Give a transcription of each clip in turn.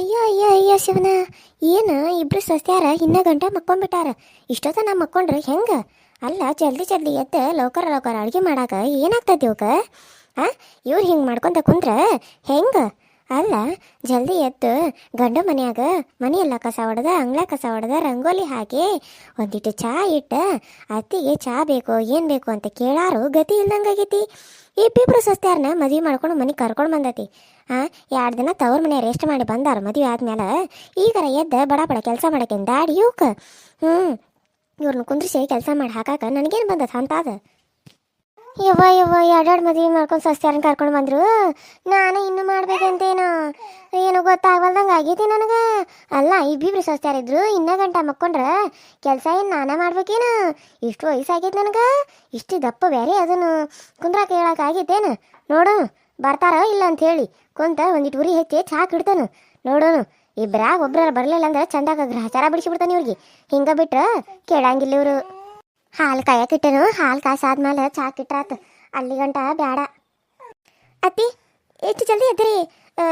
ಅಯ್ಯೋ ಅಯ್ಯೋ ಅಯ್ಯೋ ಶಿವನ, ಏನು ಇಬ್ರು ಸಸ್ಯಾರ ಇನ್ನ ಗಂಟ ಮಕ್ಕೊಂಡ್ಬಿಟ್ಟಾರ. ಇಷ್ಟೊತ್ತ ನಾ ಮಕ್ಕೊಂಡ್ರೆ ಹೆಂಗ? ಅಲ್ಲ, ಜಲ್ದಿ ಜಲ್ದಿ ಎದ್ದು ಲೌಕರ ಲೌಕರ ಅಡುಗೆ ಮಾಡಾಕ ಏನಾಗ್ತೈತಿ ಇವಕ್ಕೆ? ಇವ್ರು ಹಿಂಗೆ ಮಾಡ್ಕೊಂತ ಕುಂದ್ರೆ ಹೆಂಗ? ಅಲ್ಲ, ಜಲ್ದಿ ಎದ್ದು ಗಂಡು ಮನ್ಯಾಗ ಮನೆಯೆಲ್ಲ ಕಸ ಹೊಡೆದ, ಅಂಗಳ ಕಸ ಹೊಡೆದ, ರಂಗೋಲಿ ಹಾಕಿ ಒಂದಿಟ್ಟು ಚಾ ಇಟ್ಟ ಅತ್ತಿಗೆ ಚಾ ಬೇಕು ಏನು ಬೇಕು ಅಂತ ಕೇಳಾರು ಗತಿ ಇಲ್ದಂಗಾಗೈತಿ. ಇಬ್ಬಿಬ್ರು ಸಸ್ತ್ಯಾರನ್ನ ಮದುವೆ ಮಾಡ್ಕೊಂಡು ಮನೆಗೆ ಕರ್ಕೊಂಡು ಬಂದತಿ. 2 ದಿನ ತವ್ರ ಮನೆ ರೆಸ್ಟ್ ಮಾಡಿ ಬಂದಾರ ಮದುವೆ ಆದ್ಮೇಲೆ. ಈಗರ ಎದ್ದ ಬಡ ಬಡ ಕೆಲಸ ಮಾಡಕ್ಕೆ ದಾಡಿ ಇವಕ್ಕೆ. ಇವ್ರನ್ನ ಕುಂದ್ರಿಸಿ ಕೆಲಸ ಮಾಡಿ ಹಾಕಾಕ ನನಗೇನು ಬಂದದ ಅಂತಾದ? ಯವ್ವ ಯವ್ವ, 2 ಮದುವೆ ಮಾಡ್ಕೊಂಡು ಸಸ್ತ್ಯಾರನ್ನ ಕರ್ಕೊಂಡು ಬಂದರು. ನಾನು ಇನ್ನೂ ಮಾಡ್ಬೇಕಂತೇನು ಏನು ಗೊತ್ತಾಗಲ್ದಂಗೆ ಆಗೈತಿ ನನಗೆ. ಅಲ್ಲ, ಇಬ್ಬಿಬ್ರು ಸಸ್ತ್ಯಾರಿದ್ರು ಇನ್ನ ಗಂಟ ಮಕ್ಕೊಂಡ್ರೆ ಕೆಲಸ ಏನು ನಾನೇ ಮಾಡ್ಬೇಕೇನು? ಇಷ್ಟು ವಯಸ್ಸಾಗೈತೆ ನನಗೆ. ಇಷ್ಟು ದಪ್ಪ ಬೇರೆ ಅದನ್ನು ಕುಂದ್ರಾಕ ಹೇಳಕ್ಕೆ ಆಗೈತೇನು? ನೋಡು ಬರ್ತಾರ ಇಲ್ಲ ಅಂತ ಹೇಳಿ ಕುಂತ ಒಂದಿಟ್ಟು ಉರಿ ಹೆಚ್ಚಿ ಚಾಕ್ ಇಡ್ತಾನು. ನೋಡೋನು ಇಬ್ಬರಾಗ ಒಬ್ರ ಬರಲಿಲ್ಲ ಅಂದ್ರೆ ಚಂದಾಗ ಗ್ರಹಚಾರ ಬಿಡಿಸಿಬಿಡ್ತಾನೆ ಇವ್ರಿಗೆ. ಹಿಂಗೆ ಬಿಟ್ರೆ ಕೇಳಂಗಿಲ್ಲ ಇವರು. ಹಾಲು ಕಾಯಕ್ಕಿಟ್ಟನು, ಹಾಲು ಕಾಸಾದ್ಮೇಲೆ ಚಾಕ್ ಇಟ್ರಾತು. ಅಲ್ಲಿ ಗಂಟ ಬೇಡ. ಅತ್ತಿ ಎಷ್ಟು ಜಲ್ದಿ ಎದ್ರಿ?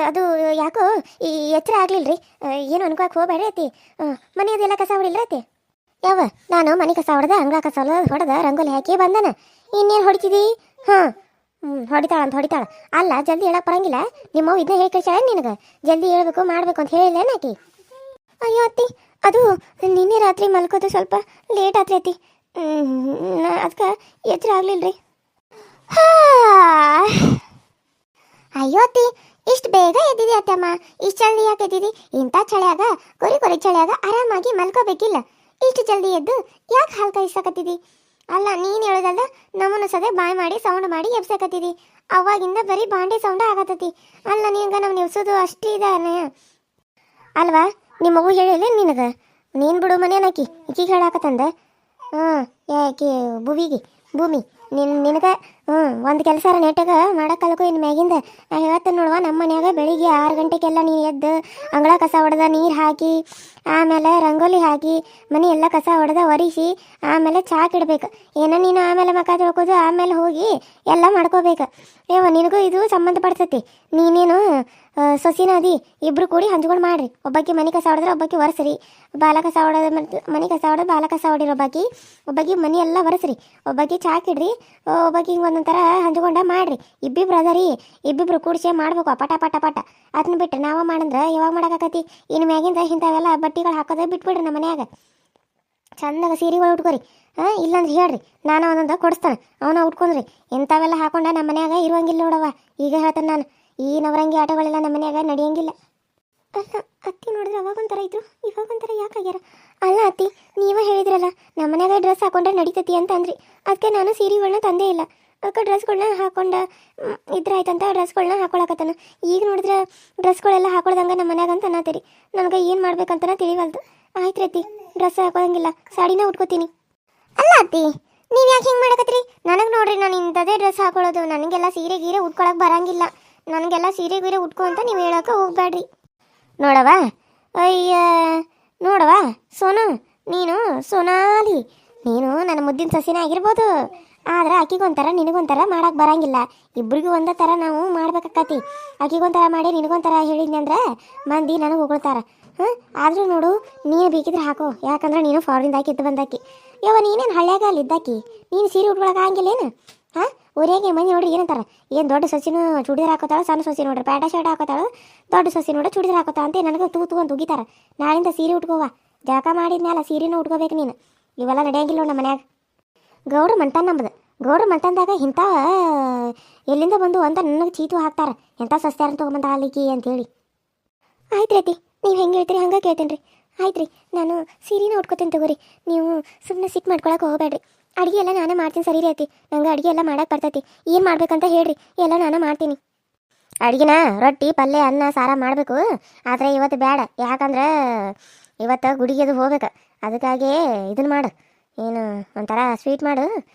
ಅದು ಯಾಕೋ ಈ ಎಚ್ಚರ ಆಗ್ಲಿಲ್ರಿ. ಏನು ಅನ್ಕೋಕೆ ಹೋಗ್ಬೇಡ್ರಿ ಅತ್ತಿ. ಮನೆಯದೆಲ್ಲ ಕಸ ಹೊಡಿಲ್ರಿ ಅತ್ತಿ? ಯಾವ ನಾನು ಮನೆ ಕಸ ಹೊಡೆದ, ಅಂಗಳ ಕಸ ಹೊಡೆದ, ರಂಗೋಲಿ ಹಾಕಿ ಬಂದನ. ಇನ್ನೇನು ಹೊಡಿತಿದಿ? ಹೊಡಿತಾಳ ಅಂತ ಹೊಡಿತಾಳ. ಅಲ್ಲ, ಜಲ್ದಿ ಹೇಳಕ್ ಬರಂಗಿಲ್ಲ? ನಿಮ್ಮವ್ ಇದನ್ನ ಹೇಳಿ ಕಳ್ಸಾಳ ನಿನಗೆ? ಜಲ್ದಿ ಹೇಳ್ಬೇಕು ಮಾಡ್ಬೇಕು ಅಂತ ಹೇಳಿಲ್ಲೇನು ಆಕಿ? ಅಯ್ಯೋ ಅತ್ತಿ, ಅದು ನಿನ್ನೆ ರಾತ್ರಿ ಮಲ್ಕೋದು ಸ್ವಲ್ಪ ಲೇಟ್ ಆತ್ರಿ ಅತ್ತಿ. ಅದಕ್ಕೆ ಎಚ್ಚರ ಆಗ್ಲಿಲ್ರಿ. ಅಯ್ಯೋ ಅತ್ತಿ, ಇಷ್ಟು ಬೇಗ ಎದ್ದಿದಿ ಅತ್ತಮ್ಮ? ಇಷ್ಟು ಜಲ್ದಿ ಯಾಕೆ ಎದ್ದಿದಿ? ಇಂಥ ಚಳಿಯಾಗ, ಕೊರಿ ಚಳಿಯಾಗ ಆರಾಮಾಗಿ ಮಲ್ಕೋಬೇಕಿಲ್ಲ? ಇಷ್ಟು ಜಲ್ದಿ ಎದ್ದು ಯಾಕೆ ಹಾಲು ಕಾಯಿಸಕತ್ತಿದಿ? ಅಲ್ಲ, ನೀನು ಹೇಳೋದಲ್ಲ, ನಮ್ಮನ್ನು ಸದೆ ಬಾಯ್ ಮಾಡಿ ಸೌಂಡ್ ಮಾಡಿ ಎಬ್ಸಕತ್ತಿದಿ. ಅವಾಗಿಂದ ಬರೀ ಬಾಂಡೆ ಸೌಂಡ ಆಗತ್ತತಿ. ಅಲ್ಲ, ನಿನಗೆ ನಾವು ಎಬ್ಸೋದು ಅಷ್ಟು ಇದಾನೆ ಅಲ್ವಾ? ನಿಮ್ಮ ಮಗು ಹೇಳಿಲ್ಲ ನಿನಗೆ? ನೀನು ಬಿಡು ಮನೇನಾಕಿ ಈಕಿಗೆ ಹೇಳಾಕತ್ತಂದ. ಯಾಕೆ ಭೂಮಿ ನಿನಗೆ ಒಂದು ಕೆಲಸ ನೆಟ್ಟಾಗ ಮಾಡಕ್ಕಲ್ಕೋ ಇನ್ನು ಮ್ಯಾಗಿಂದ. ನಾ ಹೇಳ್ತೇನೆ ನೋಡುವ, ನಮ್ಮ ಮನ್ಯಾಗ ಬೆಳಿಗ್ಗೆ 6 ಗಂಟೆಗೆಲ್ಲ ನೀನು ಎದ್ದು ಅಂಗಳ ಕಸ ಹೊಡೆದ, ನೀರು ಹಾಕಿ, ಆಮೇಲೆ ರಂಗೋಲಿ ಹಾಕಿ, ಮನೆ ಎಲ್ಲ ಕಸ ಹೊಡೆದ ಒರೆಸಿ, ಆಮೇಲೆ ಚಾಕ್ ಇಡ್ಬೇಕು. ಏನೋ ನೀನು ಆಮೇಲೆ ಮಕ್ಕ ತೊಳ್ಕೋದು, ಆಮೇಲೆ ಹೋಗಿ ಎಲ್ಲ ಮಾಡ್ಕೋಬೇಕು. ನಿನಗೂ ಇದು ಸಂಬಂಧಪಡ್ತೈತಿ. ನೀನೇನು ಸೊಸಿನ ಅದಿ, ಇಬ್ರು ಕೂಡಿ ಹಂಚ್ಕೊಂಡು ಮಾಡ್ರಿ. ಒಬ್ಬಾಕಿ ಮನೆ ಕಸ ಹೊಡೆದ್ರೆ ಒಬ್ಬಾಕಿ ಒರೆಸ್ರಿ. ಬಾಲ ಕಸ ಹೊಡೆದ ಮನೆ ಕಸ ಹೊಡೆದು ಬಾಲ ಕಸ ಹೊಡಿರೋ ಒಬ್ಬಾಕಿ ಮನೆ ಎಲ್ಲ ಒರೆಸ್ರಿ. ಒಬ್ಬಾಕಿ ಚಾಕಿಡ್ರಿ, ಒಬ್ಬಾಕಿ ಹಿಂಗೆ ಒಂದೊಂಥರ ಹಂಚ್ಕೊಂಡ ಮಾಡ್ರಿ. ಇಬ್ಬಿಬ್ರು ಅದರಿ, ಇಬ್ಬಿಬ್ರು ಕೂಡಿಸೇ ಮಾಡ್ಬೇಕು ಪಟ ಪಟ ಪಟ. ಅದನ್ನ ಬಿಟ್ಟು ನಾವು ಮಾಡಂದ್ರೆ ಯಾವಾಗ ಮಾಡೋಕ್ಕಾಕತಿ? ಇನ್ನು ಮ್ಯಾಗಿಂದ ಇಂಥವೆಲ್ಲ ಬಟ್ಟೆಗಳು ಹಾಕೋದೇ ಬಿಟ್ಬಿಡ್ರಿ. ನಮ್ಮ ಮನ್ಯಾಗ ಚಂದಾಗ ಸೀರೆಗಳು ಉಟ್ಕೊರಿ. ಇಲ್ಲಾಂದ್ರೆ ಹೇಳ್ರಿ, ನಾನು ಒಂದೊಂದು ಕೊಡಿಸ್ತಾನೆ, ಅವನ ಉಟ್ಕೊಂಡ್ರಿ. ಇಂಥವೆಲ್ಲ ಹಾಕೊಂಡ ನಮ್ಮ ಮನ್ಯಾಗ ಇರುವಂಗಿಲ್ಲ ನೋಡವ. ಈಗ ಹೇಳ್ತಾನೆ ನಾನು, ಈ ನವರಂಗಿ ಆಟಗಳೆಲ್ಲ ನಮ್ಮ ಮನ್ಯಾಗ ನಡೆಯಂಗಿಲ್ಲ. ಅಲ್ಲ ಅತ್ತಿ, ನೋಡಿದ್ರೆ ಅವಾಗೊಂಥರ ಇದ್ರು, ಇವಾಗೊಂಥರ ಯಾಕಾಗ್ಯಾರ? ಅಲ್ಲ ಅತ್ತಿ, ನೀವೇ ಹೇಳಿದ್ರಲ್ಲ ನಮ್ಮ ಮನ್ಯಾಗ ಡ್ರೆಸ್ ಹಾಕೊಂಡ್ರೆ ನಡೀತತಿ ಅಂತ ಅಂದ್ರಿ. ಅದಕ್ಕೆ ನಾನು ಸೀರೆಗಳನ್ನ ತಂದೇ ಇಲ್ಲ. ಅದಕ್ಕೆ ಡ್ರೆಸ್ಗಳನ್ನ ಹಾಕೊಂಡ ಇದ್ರಾಯ್ತಂತ ಡ್ರೆಸ್ಗಳನ್ನ ಹಾಕೊಳಕತ್ತಾನ. ಈಗ ನೋಡಿದ್ರೆ ಡ್ರೆಸ್ಗಳೆಲ್ಲ ಹಾಕೊಳ್ದಂಗೆ ನಮ್ಮ ಮನ್ಯಾಗ ಅಂತ ಅನ್ನತ್ತೀರಿ. ನನಗೆ ಏನು ಮಾಡ್ಬೇಕಂತನ ತಿಳಿವಲ್ದು. ಆಯ್ತು ರೀ, ಡ್ರೆಸ್ ಹಾಕೋದಂಗಿಲ್ಲ, ಸಾಡಿನ ಉಟ್ಕೋತೀನಿ. ಅಲ್ಲ ಅತ್ತಿ, ನೀವು ಯಾಕೆ ಹಿಂಗೆ ಮಾಡಕತ್ತೀರಿ? ನನಗೆ ನೋಡ್ರಿ, ನಾನು ಇಂಥದೇ ಡ್ರೆಸ್ ಹಾಕೊಳ್ಳೋದು. ನನಗೆಲ್ಲ ಸೀರೆ ಗೀರೆ ಉಟ್ಕೊಳಕ್ಕೆ ಬರಂಗಿಲ್ಲ. ನನಗೆಲ್ಲ ಸೀರೆ ಗೀರೆ ಉಟ್ಕೊ ಅಂತ ನೀವು ಹೇಳೋಕೆ ಹೋಗ್ಬೇಡ್ರಿ. ನೋಡವ, ಅಯ್ಯ ನೋಡವ ಸೋನು, ನೀನು ಸೋನಾಲಿ, ನೀನು ನನ್ನ ಮುದ್ದಿನ ಸಸಿನೇ ಆಗಿರ್ಬೋದು. ಆದ್ರೆ ಆಕಿಗೊಂಥರ ನಿನಗೊಂಥರ ಮಾಡಕ್ಕೆ ಬರಂಗಿಲ್ಲ. ಇಬ್ಬರಿಗೂ ಒಂದೇ ಥರ ನಾವು ಮಾಡ್ಬೇಕಾಕತಿ. ಆಕಿಗೊಂಥರ ಮಾಡಿ ನಿನಗೊಂಥರ ಹೇಳಿದ್ನಿ ಅಂದ್ರೆ ಮಂದಿ ನನಗೆ ಹೊಗಳ್ತಾರ. ಆದರೂ ನೋಡು, ನೀನು ಬೇಕಿದ್ರೆ ಹಾಕೋ. ಯಾಕಂದ್ರೆ ನೀನು ಫಾರಿನ್ದ ಹಾಕಿದ್ದು ಬಂದಾಕಿ. ನೀನೇನು ಹಳ್ಳ್ಯಾಗ ಅಲ್ಲಿದ್ದಾಕಿ, ನೀನು ಸೀರೆ ಉಟ್ಕೊಳಕ್ಕೆ ಆಗಂಗಿಲ್ಲೇನು? ಊರಿಗೆ ಮಂದಿ ನೋಡ್ರಿ ಏನಂತಾರೆ, ಏನು ದೊಡ್ಡ ಸೊಸಿನೂ ಚೂಡಿದಾರ ಹಾಕೋತಾಳು, ಸಣ್ಣ ಸೊಸಿ ನೋಡ್ರಿ ಪ್ಯಾಂಟ ಶರ್ಟ್ ಹಾಕೋತಾಳು, ದೊಡ್ಡ ಸೊಸಿ ನೋಡ್ರಿ ಚೂಡಿದಾರ ಹಾಕೋತಾ ಅಂತ ನನಗೆ ತೂ ಅಂತ ಉಗಿತಾರೆ. ನಾಳಿಂದ ಸೀರೆ ಉಟ್ಕೋವ. ಜಳಕ ಮಾಡಿದ್ಮೇಲೆ ಸೀರೆನೂ ಉಟ್ಕೋಬೇಕು ನೀನು. ಇವೆಲ್ಲ ನಡೆಯಂಗಿಲ್ಲ ನಮ್ಮ ಮನ್ಯಾಗ. ಗೌಡ್ರ ಮಂಟನ್ ನಂಬದು. ಗೌಡ್ರ ಮಂಟನ್ದಾಗ ಇಂಥವ ಎಲ್ಲಿಂದ ಬಂದು ಅಂತ ನನಗೆ ಚೀತು ಹಾಕ್ತಾರೆ. ಎಂಥ ಸಸ್ತ್ಯಾರನ್ನ ತೊಗೊಂಬಂದ ಅಲ್ಲಿಕಿ ಅಂತೇಳಿ. ಆಯ್ತು ರೀತಿ, ನೀವು ಹೆಂಗೆ ಹೇಳ್ತೀರಿ ಹಂಗೆ ಕೇಳ್ತೀನಿ ರೀ. ಆಯ್ತು ರೀ, ನಾನು ಸೀರೆನ ಉಟ್ಕೋತೀನಿ ತಗೋರಿ. ನೀವು ಸುಮ್ಮನೆ ಸಿಟ್ಟು ಮಾಡ್ಕೊಳಕ್ಕೆ ಹೋಗಬೇಡ್ರಿ. ಅಡುಗೆ ಎಲ್ಲ ನಾನೇ ಮಾಡ್ತೀನಿ. ಸರಿ ರೀತಿ, ನಂಗೆ ಅಡುಗೆ ಎಲ್ಲ ಮಾಡಕ್ಕೆ ಬರ್ತೈತಿ. ಏನು ಮಾಡ್ಬೇಕಂತ ಹೇಳ್ರಿ, ಎಲ್ಲ ನಾನು ಮಾಡ್ತೀನಿ. ಅಡುಗೆನ ರೊಟ್ಟಿ ಪಲ್ಯ ಅನ್ನ ಸಾರ ಮಾಡಬೇಕು. ಆದರೆ ಇವತ್ತು ಬೇಡ, ಯಾಕಂದ್ರೆ ಇವತ್ತು ಗುಡಿಗೆದು ಹೋಗ್ಬೇಕು. ಅದಕ್ಕಾಗಿ ಇದನ್ನು ಮಾಡು, ಏನು ಒಂಥರ ಸ್ವೀಟ್ ಮಾಡು.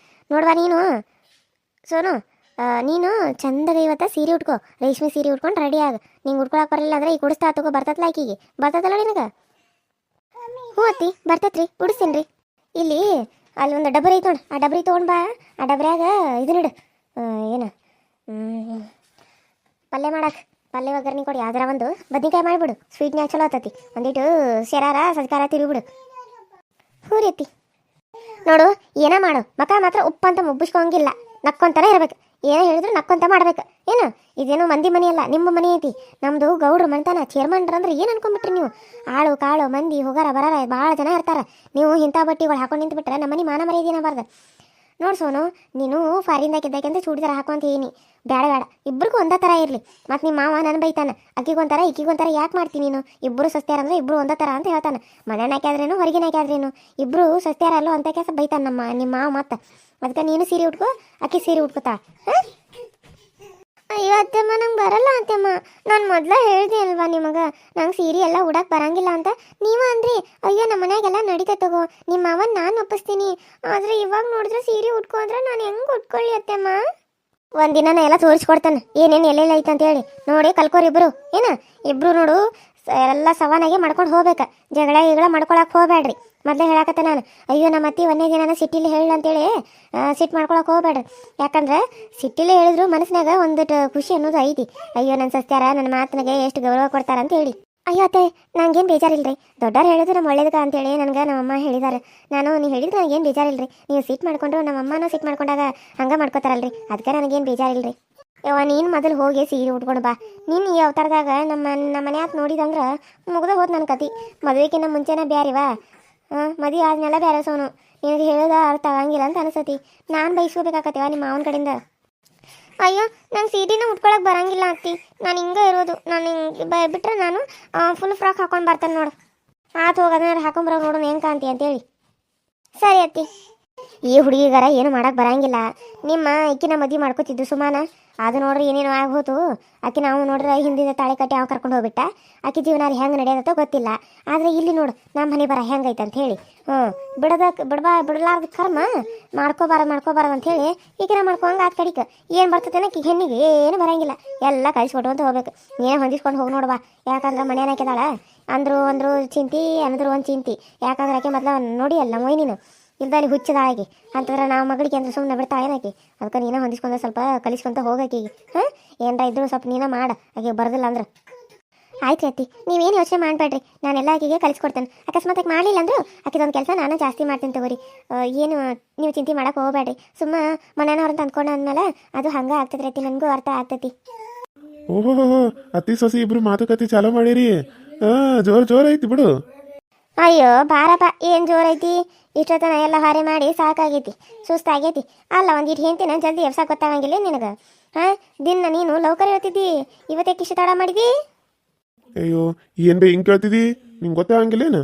ನೋಡುವ ನೀನು ಸೋನು, ನೀನು ಚಂದಾಗ ಇವತ್ತು ಸೀರೆ ಉಟ್ಕೋ, ರೇಷ್ಮೆ ಸೀರೆ ಉಟ್ಕೊಂಡು ರೆಡಿ ಆಗ. ನಿಂಗೆ ಉಟ್ಕೊಳಕ್ಕೆ ಬರಲಿಲ್ಲ ಅಂದರೆ ಈ ಕುಡಿಸ್ತಾ ತಗೋ, ಬರ್ತತ್ಲ ಆಕಿಗೆ. ಬರ್ತದಲ್ಲ ನಿನಗೆ? ಹ್ಞೂ ಅತ್ತಿ, ಬರ್ತೈತ್ರಿ, ಉಡಿಸ್ತೀನಿ ರೀ. ಇಲ್ಲಿ ಅಲ್ಲಿ ಒಂದು ಡಬರಿ ಐತೆ ನೋಡಿ, ಆ ಡಬರಿ ತೊಗೊಂಡು ಬಾ. ಆ ಡಬ್ರ್ಯಾಗ ಇದು ನೋಡು, ಏನು ಪಲ್ಯ ಪಲ್ಯ ಒಗ್ಗರಣೆ ಕೊಡಿ ಯಾವ್ದಾರ ಒಂದು ಬದ್ನಿಕಾಯಿ ಮಾಡಿಬಿಡು, ಸ್ವೀಟ್ನ್ಯಾಗ ಚಲೋ ಆತತಿ. ಒಂದಿಟ್ಟು ಶರಾರ ಸಜ್ಕಾರ ತಿರುಗಿಬಿಡು. ಹ್ಞೂ ರೀತಿ ನೋಡು, ಏನ ಮಾಡು ಮಕ ಮಾತ್ರ ಉಪ್ಪಂತ ಮುಬ್ಬಿಸ್ಕೊಂಗಿಲ್ಲ, ನಕ್ಕೊಂತಾನೆ ಇರ್ಬೇಕು. ಏನೇ ಹೇಳಿದ್ರು ನಕ್ಕೊಂತ ಮಾಡ್ಬೇಕು. ಏನು ಇದೇನು ಮಂದಿ ಮನೆ ಅಲ್ಲ, ನಿಮ್ಮ ಮನೆ ಐತಿ. ನಮ್ದು ಗೌಡ್ರು ಮನೆತನ. ಚೇರ್ಮನ್ರಂದ್ರೆ ಏನು ಅನ್ಕೊಂಡ್ಬಿಟ್ರಿ ನೀವು? ಆಳು ಕಾಳು ಮಂದಿ ಹೋಗಾರ ಬರಾರ ಭಾಳ ಜನ ಇರ್ತಾರ. ನೀವು ಇಂಥ ಬಟ್ಟಿಗಳು ಹಾಕೊಂಡು ನಿಂತ್ಬಿಟ್ರೆ ನಮ್ಮ ಮನೆ ಮಾನ ಮರ್ಯಾದೆ ಬಾರ್ದು. ನೋಡು ಸೋನು, ನೀನು ಫಾರಿಂದಾಗಿದ್ದಾಕೆಂದ್ರೆ ಚೂಡಿದಾರ ಹಾಕೊಂತ ಏನಿ ಬೇಡ ಬೇಡ, ಇಬ್ರಿಗೂ ಒಂದೇ ಥರ ಇರಲಿ. ಮತ್ತು ನಿಮ್ಮ ಮಾವ ನನ್ನ ಬೈತಾನೆ, ಅಕ್ಕಿಗೊಂಥರ ಇಕ್ಕಿಗೊಂಥರ ಯಾಕೆ ಮಾಡ್ತೀನಿ ನೀನು? ಇಬ್ಬರು ಸಸ್ತ್ಯಾರಂದ್ರೆ ಇಬ್ಬರು ಒಂದೇ ಥರ ಅಂತ ಹೇಳ್ತಾನೆ. ಮನೆಯನ್ನ ಹಾಕ್ಯಾದ್ರೇನು ಹೊರಗಿನ ಹಾಕ್ಯಾದ್ರೇನು ಇಬ್ಬರು ಸಸ್ತ್ಯಾರ ಅಲ್ಲೋ ಅಂತ ಕೆಲಸ ಬೈತಾನೆ ನಿಮ್ಮ ಮಾವ. ಮತ್ತು ಅದಕ್ಕೆ ನೀನು ಸೀರೆ ಉಟ್ಕೋ, ಅಕ್ಕಿ ಸೀರೆ ಉಟ್ಕೋತಾ. ಅಯ್ಯೋ ಅತ್ತೆಮ್ಮ, ನಂಗೆ ಬರಲ್ಲ ಅತ್ತೆಮ್ಮ. ನಾನು ಮೊದಲೇ ಹೇಳಿದೆ ಅಲ್ವಾ ನಿಮಗೆ, ನಂಗೆ ಸೀರೆ ಎಲ್ಲ ಉಡಕ್ಕೆ ಬರಂಗಿಲ್ಲ ಅಂತ. ನೀವ ಅಂದ್ರಿ ಅಯ್ಯೋ ನಮ್ಮ ಮನ್ಯಾಗೆಲ್ಲ ನಡೀತಾ ತಗೋ, ನಿಮ್ಮ ಮಾವನ್ ನಾನು ಒಪ್ಪಿಸ್ತೀನಿ. ಆದರೆ ಇವಾಗ ನೋಡಿದ್ರೆ ಸೀರೆ ಉಟ್ಕೊ ಅಂದ್ರೆ ನಾನು ಹೆಂಗೆ ಉಟ್ಕೊಳ್ಳಿ ಅತ್ತೆಮ್ಮ? ಒಂದಿನ ನಾ ಎಲ್ಲ ತೋರಿಸ್ಕೊಡ್ತಾನೆ ಏನೇನು ಎಲ್ಲೆಲ್ಲ ಐತೆ ಅಂತ ಹೇಳಿ. ನೋಡಿ ಕಲ್ಕೋರಿ ಇಬ್ರು. ಏನ ಇಬ್ರು ನೋಡು ಎಲ್ಲ ಸವಾನಾಗಿ ಮಾಡ್ಕೊಂಡು ಹೋಗ್ಬೇಕು. ಜಗಳ ಮಾಡ್ಕೊಳಕ್ಕೆ ಹೋಗ್ಬೇಡ್ರಿ. ಮೊದಲೇ ಹೇಳಕತ್ತೆ ನಾನು. ಅಯ್ಯೋ ನಮ್ಮ ಅತ್ತಿ ಒಂದೇ ದಿನ ಸಿಟ್ಟಿಲಿ ಹೇಳಿ ಅಂತೇಳಿ ಸಿಟ್ಟು ಮಾಡ್ಕೊಳಕ್ಕೆ ಹೋಗ್ಬೇಡ್ರಿ. ಯಾಕಂದ್ರೆ ಸಿಟ್ಟಿಲಿ ಹೇಳಿದ್ರು ಮನಸ್ಸಿನಾಗ ಒಂದಿಟ್ಟು ಖುಷಿ ಅನ್ನೋದು ಐತಿ. ಅಯ್ಯೋ ನನ್ನ ಸಸ್ತ್ಯಾರ ನನ್ನ ಮಾತಿನಾಗೆ ಎಷ್ಟು ಗೌರವ ಕೊಡ್ತಾರ ಅಂತ ಹೇಳಿ. ಅಯ್ಯೋ ಅತ್ತೆ, ನಂಗೇನು ಬೇಜಾರಿಲ್ರಿ. ದೊಡ್ಡವ್ರು ಹೇಳಿದ್ರು ನಮ್ಮ ಒಳ್ಳೇದಕ್ಕೆ ಅಂತೇಳಿ ನನಗೆ ನಮ್ಮಮ್ಮ ಹೇಳಿದ್ದಾರೆ. ನೀವು ಹೇಳಿದ್ರೆ ನನಗೇನು ಬೇಜಾರಿಲ್ರಿ. ನೀವು ಸಿಟ್ಟು ಮಾಡ್ಕೊಂಡ್ರು ನಮ್ಮಮ್ಮನೂ ಸಿಟ್ಟು ಮಾಡ್ಕೊಂಡಾಗ ಹಂಗೆ ಮಾಡ್ಕೋತಾರಲ್ರಿ, ಅದಕ್ಕೆ ನನಗೇನು ಬೇಜಾರಿಲ್ರಿ. ಯವ್ವ ನೀನು ಮೊದಲು ಹೋಗಿ ಸೀರೆ ಉಟ್ಕೊಂಡು ಬಾ. ನೀನು ಈ ಅವತಾರದಾಗ ನಮ್ಮ ಮನ್ಯಾಗ ನೋಡಿದಂದ್ರೆ ಮುಗ್ದ ಹೋದ್ ನನ್ನ ಕತಿ. ಮದುವೆಗಿನ್ನ ಮುಂಚೆನೇ ಬ್ಯಾರಿವಾ, ಮದುವೆ ಆದ್ಮೇಲೆ ಬ್ಯಾರೆ ಸೋನು. ನಿನಗೆ ಹೇಳೋದ ಅರ್ಥ ಆಗಂಗಿಲ್ಲ ಅಂತ ಅನಿಸತಿ. ನಾನು ಬೈಸ್ಕೋಬೇಕಾಕತ್ತೀವ ನಿಮ್ಮ ಮಾವನ ಕಡೆಯಿಂದ. ಅಯ್ಯೋ ನಂಗೆ ಸೀರೆನ ಉಟ್ಕೊಳಕ್ಕೆ ಬರಂಗಿಲ್ಲ ಅತ್ತಿ. ನಾನು ಹಿಂಗೆ ಇರೋದು. ನಾನು ಹಿಂಗೆ ಬಿಟ್ಟರೆ ನಾನು ಫುಲ್ ಫ್ರಾಕ್ ಹಾಕೊಂಡು ಬರ್ತಾನೆ ನೋಡು. ಆತು ಹೋಗೋದನ್ನ ಹಾಕೊಂಬರೋ ನೋಡೋಣ ಹೆಂಗೆ ಕಾಂತಿ ಅಂತೇಳಿ. ಸರಿ ಅತ್ತಿ. ಈ ಹುಡುಗಿಗಾರ ಏನು ಮಾಡಕ್ಕೆ ಬರಂಗಿಲ್ಲ. ನಿಮ್ಮ ಇಕ್ಕಿನ ಮದುವೆ ಮಾಡ್ಕೋತಿದ್ದು ಸುಮಾನ, ಅದು ನೋಡ್ರಿ ಏನೇನು ಆಗ್ಬೋದು. ಆಕೆ ನಾವು ನೋಡ್ರಿ ಹಿಂದಿನ ತಾಳೆ ಕಟ್ಟಿ ಅವ್ನು ಕರ್ಕೊಂಡು ಹೋಗ್ಬಿಟ್ಟ. ಆಕೆ ಜೀವನ ಹೆಂಗೆ ನಡೆಯೋದತ್ತೋ ಗೊತ್ತಿಲ್ಲ. ಆದರೆ ಇಲ್ಲಿ ನೋಡು ನಮ್ಮ ಮನೆ ಬರ ಹೆಂಗೈತೆ ಅಂತ ಹೇಳಿ. ಬಿಡಲಾರ್ದ ಕರ್ಮ ಮಾಡ್ಕೋಬಾರದು ಅಂತ ಹೇಳಿ ಈಗಿನ ಮಾಡ್ಕೊಂಗೆ ಆದ ಕಡಿಕೆ ಏನು ಬರ್ತದೇನೋ ಹೆಣ್ಣಿಗೆ ಏನು ಬರಂಗಿಲ್ಲ. ಎಲ್ಲ ಕಳಿಸ್ಕೊಟ್ಟು ಅಂತ ಹೋಗ್ಬೇಕು. ನೀನೇ ಹೊಂದಿಸ್ಕೊಂಡು ಹೋಗಿ ನೋಡುವ. ಯಾಕಂದ್ರೆ ಮನೆಯನ್ನ ಹಾಕಿದಾಳ ಅಂದ್ರು ಚಿಂತಿ, ಅನ್ನದ್ರು ಒಂದು ಚಿಂತಿ. ಯಾಕಂದ್ರೆ ಆಕೆ ಮೊದಲು ನೋಡಿ ಅಲ್ಲ ಮೊಯ್ನೀನು ಇಲ್ದಲ್ಲಿ ಹುಚ್ಚದಾಗಿ ಅಂತಂದ್ರೆ ನಾವು ಮಗಳಿಗೆ ಅಂದ್ರೆ ಸುಮ್ಮನೆ ಬಿಡ್ತಾಳೆ ಏನಾಕಿ. ಅದಕ್ಕೆ ನೀನೇ ಹೊಂದಿಸ್ಕೊಂಡ್ರೆ ಸ್ವಲ್ಪ ಕಲಿಸ್ಕೊಂತ ಹೋಗಕ್ಕೀಗ. ಏನರ ಇದ್ರು ಸ್ವಲ್ಪ ನೀನೇ ಮಾಡ, ಆಕೆ ಬರೋದಿಲ್ಲ ಅಂದ್ರೆ. ಆಯ್ತು ಅತ್ತಿ, ನೀವೇನು ಯೋಚನೆ ಮಾಡಬೇಡ್ರಿ. ನಾನೆಲ್ಲ ಆಕೆಗೆ ಕಲಿಸ್ಕೊಡ್ತೇನೆ. ಅಕಸ್ಮಾತ್ ಆಕೆ ಮಾಡಲಿಲ್ಲ ಅಂದ್ರು ಆಕೆದೊಂದು ಕೆಲಸ ನಾನು ಜಾಸ್ತಿ ಮಾಡ್ತೀನಿ ತಗೋರಿ. ಏನು ನೀವು ಚಿಂತೆ ಮಾಡಕ್ಕೆ ಹೋಗಬೇಡ್ರಿ. ಸುಮ್ಮ ಮನೆಯವ್ರಂತ ಅಂದ್ಕೊಂಡು ಅಂದಮೇಲೆ ಅದು ಹಂಗೆ ಆಗ್ತದ್ರಿ ಅತ್ತಿ. ನನಗೂ ಅರ್ಥ ಆಗ್ತೈತಿ. ಓಹೋ, ಅತ್ತಿ ಸೊಸಿ ಇಬ್ರು ಮಾತುಕತೆ ಚಾಲೋ ಮಾಡಿರಿ. ಜೋರ್ ಐತಿ ಬಿಡು. ಅಯ್ಯೋ ಬಾರಪ್ಪ, ಏನು ಜೋರೈತಿ. ಇಷ್ಟೊತ್ತನ ಎಲ್ಲ ಹಾರೆ ಮಾಡಿ ಸಾಕಾಗೈತಿ, ಸುಸ್ತಾಗೈತಿ. ಅಲ್ಲ ಒಂದಿಟ್ಟು ಹೆಂತಿನ ಜಲ್ದಿ ಎಬ್ಸಾಕ್ ಗೊತ್ತಾಗಂಗಿಲ್ಲ ನಿನಗೆ. ದಿನ ನೀನು ಲೌಕರ್ ಹೇಳ್ತಿದ್ದಿ, ಇವತ್ತೇ ಇಷ್ಟು ತಡ ಮಾಡಿದಿ. ಅಯ್ಯೋ ಏನು ಬೇ ಹಿಂಗೆ ಕೇಳ್ತಿದ್ದಿ? ನಿಂಗೆ ಗೊತ್ತಾಗಂಗಿಲ್ಲೇನು?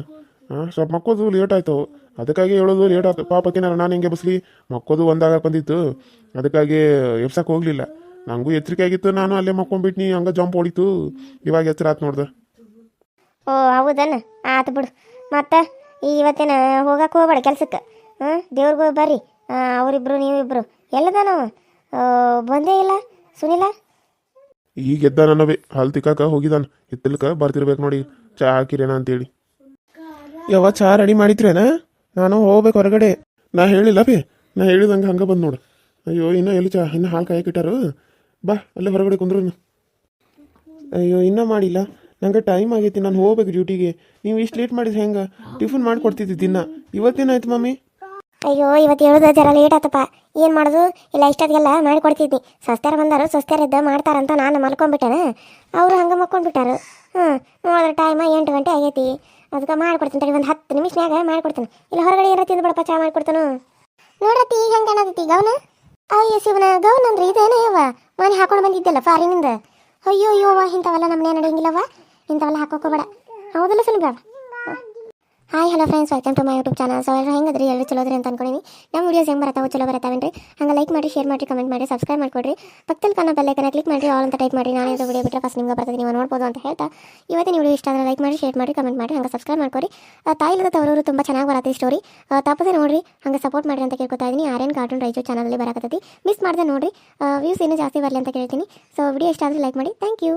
ಸ್ವಲ್ಪ ಮಕ್ಕೋದು ಲೇಟ್ ಆಯ್ತು, ಅದಕ್ಕಾಗಿ ಹೇಳೋದು ಲೇಟ್ ಆಯ್ತು. ಪಾಪಕ್ಕಿನಾರ ನಾನು ಹಿಂಗೆ ಬಸ್ಲಿ ಮಕ್ಕೋದು ಒಂದಾಗ ಬಂದಿತ್ತು, ಅದಕ್ಕಾಗಿ ಎಬ್ಸಕ್ಕೆ ಹೋಗಲಿಲ್ಲ. ನನಗೂ ಎಚ್ಚರಿಕೆ ಆಗಿತ್ತು. ನಾನು ಅಲ್ಲೇ ಮಕ್ಕೊಂಡ್ಬಿಟ್ನಿ, ಹಂಗೆ ಜಂಪ್ ಹೊಡಿತು. ಇವಾಗ ಎಚ್ಚರ ಆಯ್ತು ನೋಡ್ದೆ. ಓ ಹೌದನ್ನ, ಆತು ಬಿಡು. ಮತ್ತು ಇವತ್ತೇನ ಹೋಗಕ್ಕೆ ಹೋಗ್ಬೇಡ ಕೆಲ್ಸಕ್ಕೆ. ದೇವ್ರಿಗೂ ಬರ್ರಿ ಅವರಿಬ್ರು ನೀವಿಬ್ರು. ಎಲ್ಲದ ನಾವು ಬಂದೇ ಇಲ್ಲ ಸುನಿಲ. ಈಗ ಎದ್ದ ನನ್ನವೇ ಹಾಲು ತಿಕ್ಕಾಕ ಹೋಗಿದ್ದಾನ. ಇತ್ತಲ್ಕ ಬರ್ತಿರ್ಬೇಕು ನೋಡಿ, ಚಾ ಹಾಕಿರೇನ ಅಂತೇಳಿ. ಯಾವ ಚಾ ರೆಡಿ ಮಾಡಿದ್ರೇನ? ನಾನು ಹೋಗ್ಬೇಕು ಹೊರಗಡೆ. ನಾ ಹೇಳಿಲ್ಲ ಬೇ, ನಾ ಹೇಳಿದಂಗೆ ಹಂಗೆ ಬಂದು ನೋಡು. ಅಯ್ಯೋ ಇನ್ನೂ ಎಲ್ಲಿ ಚಾ, ಇನ್ನೂ ಹಾಲು ಕಾಯಕ್ಕಿಟ್ಟಾರು. ಬಾ ಅಲ್ಲೇ ಹೊರಗಡೆ ಕುಂದ್ರು. ಅಯ್ಯೋ ಇನ್ನೂ ಮಾಡಿಲ್ಲ, ನಂಗೆ ಟೈಮ್ ಆಗೈತಿ. ನಾನು ಹೋಗ್ಬೇಕು ಡ್ಯೂಟಿಗೆ. ನೀವು ಇಷ್ಟು ಲೇಟ್ ಮಾಡಿದ್ರೆ ಹೆಂಗೆ? ಟಿಫಿನ್ ಮಾಡಿಕೊಡ್ತಿದ್ದಿ ದಿನ, ಇವತ್ತೇನಾಯ್ತು ಮಮ್ಮಿ? ಅಯ್ಯೋ ಇವತ್ತು ಹೇಳೋದು ಜರ ಲೇಟ್ ಆತಪ್ಪ. ಏನು ಮಾಡೋದು, ಇಲ್ಲ ಇಷ್ಟೊತ್ತಿಗೆಲ್ಲ ಮಾಡಿಕೊಡ್ತಿದ್ನಿ. ಸ್ವಸ್ತ್ಯಾರ ಬಂದಾರು, ಸ್ವಸ್ತ್ಯಾರಿದ್ದ ಮಾಡ್ತಾರಂತ ನಾನು ಮಲ್ಕೊಂಡ್ಬಿಟ್ಟೆನ. ಅವರು ಹಂಗೆ ಮಲ್ಕೊಂಡ್ಬಿಟ್ಟಾರು. ನೋಡಿದ್ರೆ ಟೈಮ 8 ಗಂಟೆ ಆಗೈತಿ. ಅದಕ್ಕೆ ಮಾಡಿಕೊಡ್ತೀನಿ ತಡಿ, ಒಂದು 10 ನಿಮಿಷನ್ಯಾಗ ಮಾಡಿಕೊಡ್ತೀನಿ. ಇಲ್ಲ ಹೊರಗಡೆ ಏನಾರ ತಿಂದ್ಬಿಡಪ್ಪ, ಚಾ ಮಾಡಿಕೊಡ್ತಾನು. ನೋಡ್ರತ್ತಿ ಈಗ ಹೆಂಗೆ ಕಾಣತೈತಿ ಗೌನ? ಅಯ್ಯೋ ಶಿವನ, ಗೌನ್ ಅಂದ್ರೆ ಇದೇನೇ ಯವ್ವ ಮನೆ ಹಾಕೊಂಡು ಬಂದಿದ್ದಲ್ಲ ಫಾರಿನಿಂದ. ಅಯ್ಯೋ ಅಯ್ಯೋವ್ವ, ಇಂಥವೆಲ್ಲ ನಮ್ಮನೆ ನಡೆಯಂಗಿಲ್ಲವ್ವ, ಇಂಥವೆಲ್ಲ ಹಾಕೋಕೋಬೇಡ. ಹೌದಲ್ಲ ಸುಲಭ. Hi hello friends, welcome to my YouTube channel. So ಎಲ್ಲರೂ ಹೆಂಗದ್ರಿ, ಎಲ್ಲರೂ ಚಲೋದ್ರಿ ಅಂತ ಅನ್ಕೊಂಡಿನಿ. ನಮ್ಮ ವೀಡಿಯೋಸ್ ಹೆಂಗೆ ಬರ್ತಾವೆ, ಚಲೋ ಬರ್ತಾವೇನ್ರಿ? ಹಂಗೆ ಲೈಕ್ ಮಾಡಿ, ಶೇರ್ ಮಾಡಿ, ಕಮೆಂಟ್ ಮಾಡಿ, ಸಬ್ಸ್ಕ್ರೈಬ್ ಮಾಡ್ಕೊಡ್ರಿ. ಪಕ್ಕದಲ್ಲಿ ಕಾಣೋ ಬೆಲ್ಲೈಕನ್ನ ಕ್ಲಿಕ್ ಮಾಡಿ, ಆಲ್ ಅಂತ ಟೈಪ್ ಮಾಡಿ. ನಾನೇ ವಿಡಿಯೋ ಬಿಟ್ಟರೆ ಫಸ್ಟ್ ನಿಮ್ಗೆ ಬರ್ತದೆ, ನೀವು ನೋಡ್ಬೋದು ಅಂತ ಹೇಳ್ತಾ ಇವತ್ತಿನ ವಿಡಿಯೋ ಇಷ್ಟ ಆದರೆ ಲೈಕ್ ಮಾಡಿ, ಶೇರ್ ಮಾಡಿ, ಕಮೆಂಟ್ ಮಾಡಿ, ಹಂಗೆ ಸಬ್ಸ್ಕ್ರೈಬ್ ಮಾಡ್ಕೊರಿ. ತಾಯಿಲ್ಲದ ತವರವರು ತುಂಬ ಚೆನ್ನಾಗಿ ಬರತ್ತೆ ಸ್ಟೋರಿ, ತಪ್ಪದೆ ನೋಡ್ರಿ, ಹಂಗೆ ಸಪೋರ್ಟ್ ಮಾಡಿ ಅಂತ ಕೇಳ್ಕೊತಾ ಇದ್ದೀನಿ. ಆರ್ಯನ್ ಕಾರ್ಟೂನ್ ರೈಜು ಚಾನಲಲ್ಲಿ ಬರಕತ್ತೈತಿ, ಮಿಸ್ ಮಾಡಿದೆ ನೋಡ್ರಿ. ವ್ಯೂಸ್ ಇನ್ನೂ ಜಾಸ್ತಿ ಬರಲಿ ಅಂತ ಕೇಳ್ತೀನಿ. ಸೊ ವಿಡಿಯೋ ಇಷ್ಟ ಆದರೆ ಲೈಕ್ ಮಾಡಿ. Thank you.